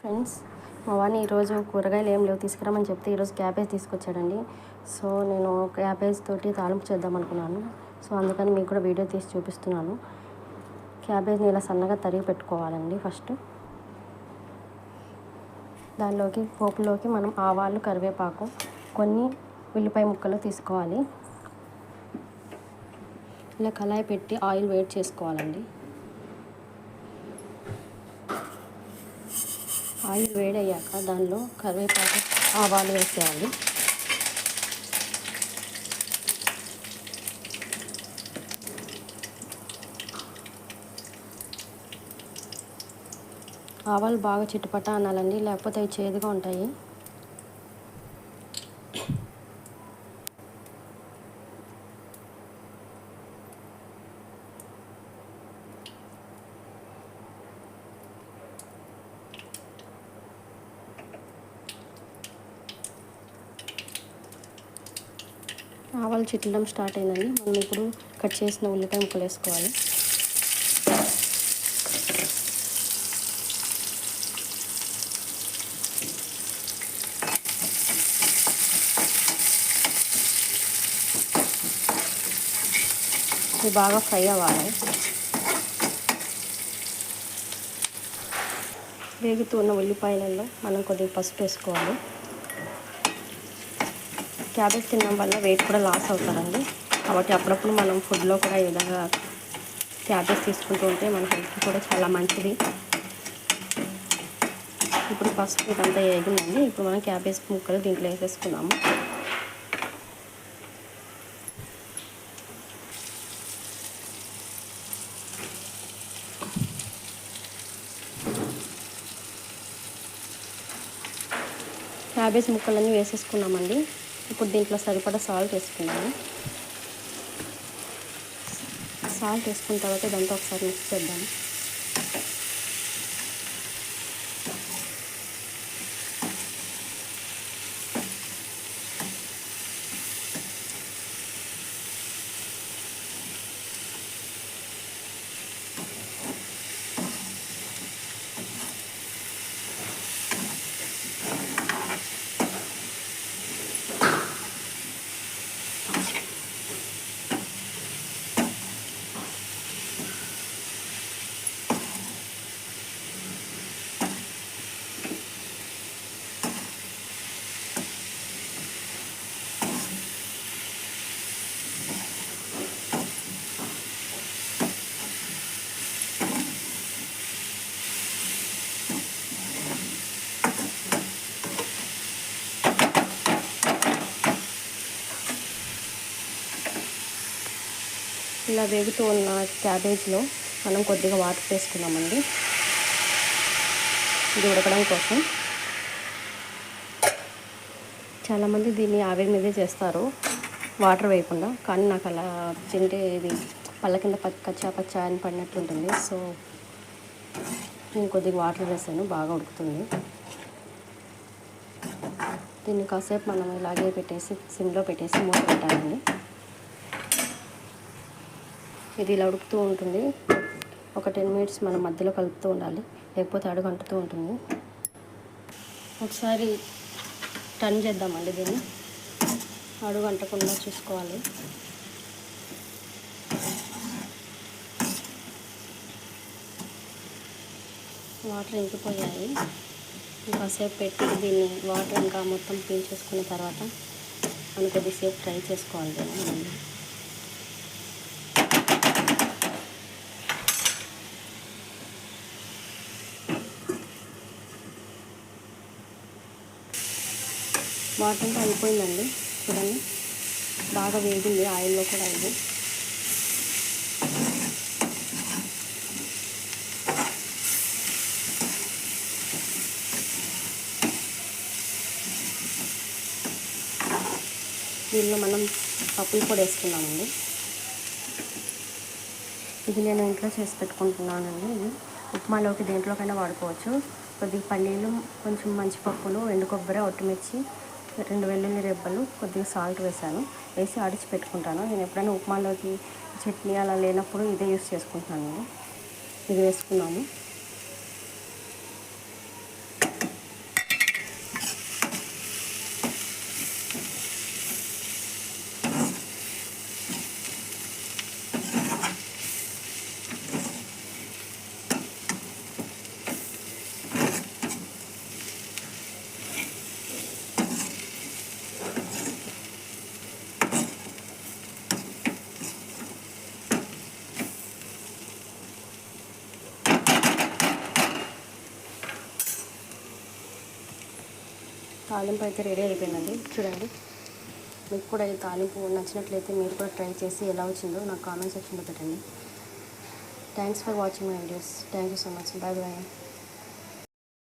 Friends, మా వాడిని ఈరోజు కూరగాయలు ఏం లేవు తీసుకురామని చెప్తే ఈరోజు క్యాబేజ్ తీసుకొచ్చాడండి. సో నేను క్యాబేజ్ తోటి తాలింపు చేద్దాం అనుకున్నాను. సో అందుకని మీకు కూడా వీడియో తీసి చూపిస్తున్నాను. క్యాబేజ్ని ఇలా సన్నగా తరిగి పెట్టుకోవాలండి. ఫస్ట్ దానిలోకి పోపులోకి మనం ఆవాలు, కరివేపాకు, కొన్ని ఉల్లిపాయ ముక్కలు తీసుకోవాలి. ఇలా కళాయి పెట్టి ఆయిల్ వేడి చేసుకోవాలండి. ఆయిల్ వేడయ్యాక దానిలో కరివేపాకు, ఆవాలు వేసేయాలి. ఆవాలు బాగా చిట్టుపట్ట అనాలండి, లేకపోతే అవి చేదుగా ఉంటాయి. ఆవాలు చిట్టడం స్టార్ట్ అయిందండి. మనం ఇప్పుడు కట్ చేసిన ఉల్లిపాయ ముక్కలు వేసుకోవాలి. ఇవి బాగా ఫ్రై అవ్వాలి. వేగుతూ ఉన్న ఉల్లిపాయలలో మనం కొద్దిగా పసుపు వేసుకోవాలి. క్యాబేజ్ తినడం వల్ల వెయిట్ కూడా లాస్ అవుతారండి. కాబట్టి అప్పుడప్పుడు మనం ఫుడ్లో కూడా ఈ విధంగా క్యాబేజ్ తీసుకుంటూ ఉంటే మన హెల్త్కి కూడా చాలా మంచిది. ఇప్పుడు పసుపు ఇదంతా వేగిందండి. ఇప్పుడు మనం క్యాబేజ్ ముక్కలు దీంట్లో వేసేసుకున్నాము. క్యాబేజ్ ముక్కలన్నీ వేసేసుకున్నామండి. ఇప్పుడు దీంట్లో సరిపడా సాల్ట్ వేసుకున్నాము. సాల్ట్ వేసుకున్న తర్వాత ఇదంతా ఒకసారి మిక్స్ చేద్దాము. ఇలా వేగుతూ ఉన్న క్యాబేజ్లో మనం కొద్దిగా వాటర్ వేసుకున్నామండి, ఇది ఉడకడం కోసం. చాలామంది దీన్ని ఆవిరి మీదే చేస్తారు, వాటర్ వేయకుండా. కానీ నాకు అలా తింటే ఇది పళ్ళ కింద కచ్చా అని పడినట్లుంటుంది. సో నేను కొద్దిగా వాటర్ వేసాను, బాగా ఉడుకుతుంది. దీన్ని కాసేపు మనం ఇలాగే పెట్టేసి సిమ్లో పెట్టేసి మూత పెట్టాలండి. ఇది ఇలా ఉడుకుతూ ఉంటుంది. ఒక 10 మినిట్స్ మనం మధ్యలో కలుపుతూ ఉండాలి, లేకపోతే అడుగు అంటుతూ ఉంటుంది. ఒకసారి టర్న్ చేద్దామండి, దీన్ని అడుగు అంటకుండా చూసుకోవాలి. వాటర్ ఇంకిపోయాయి. ఇంకాసేపు పెట్టి దీన్ని వాటర్ ఇంకా మొత్తం పీల్చేసుకున్న తర్వాత మనం కొద్దిసేపు ఫ్రై చేసుకోవాలి దీన్ని. వాటర్ అంతా అయిపోయిందండి, చూడండి బాగా వేగింది ఆయిల్లో కూడా. ఇది దీనిలో మనం పప్పుల పొడి వేసుకున్నామండి. ఇది నేను ఇంట్లో చేసి పెట్టుకుంటున్నానండి. ఇది ఉప్మాలోకి దేంట్లోకైనా వాడుకోవచ్చు. కొద్దిగా పల్లీలు, కొంచెం మంచి పప్పులు, ఎండు కొబ్బరి, ఒట్టిమిర్చి, 2 వెల్లుల్లి రెబ్బలు, కొద్దిగా సాల్ట్ వేసాను. వేసి ఆడిచి పెట్టుకుంటాను. నేను ఎప్పుడైనా ఉప్మాలోకి చట్నీ అలా లేనప్పుడు ఇదే యూస్ చేసుకుంటున్నాను. ఇది వేసుకున్నాము. తాలింపు అయితే రెడీ అయిపోయిందండి. చూడండి, మీకు కూడా ఈ తాలింపు నచ్చినట్లయితే మీరు కూడా ట్రై చేసి ఎలా వచ్చిందో నాకు కామెంట్ సెక్షన్లో పెట్టండి. Thanks for watching my videos. Thank you so much. Bye bye.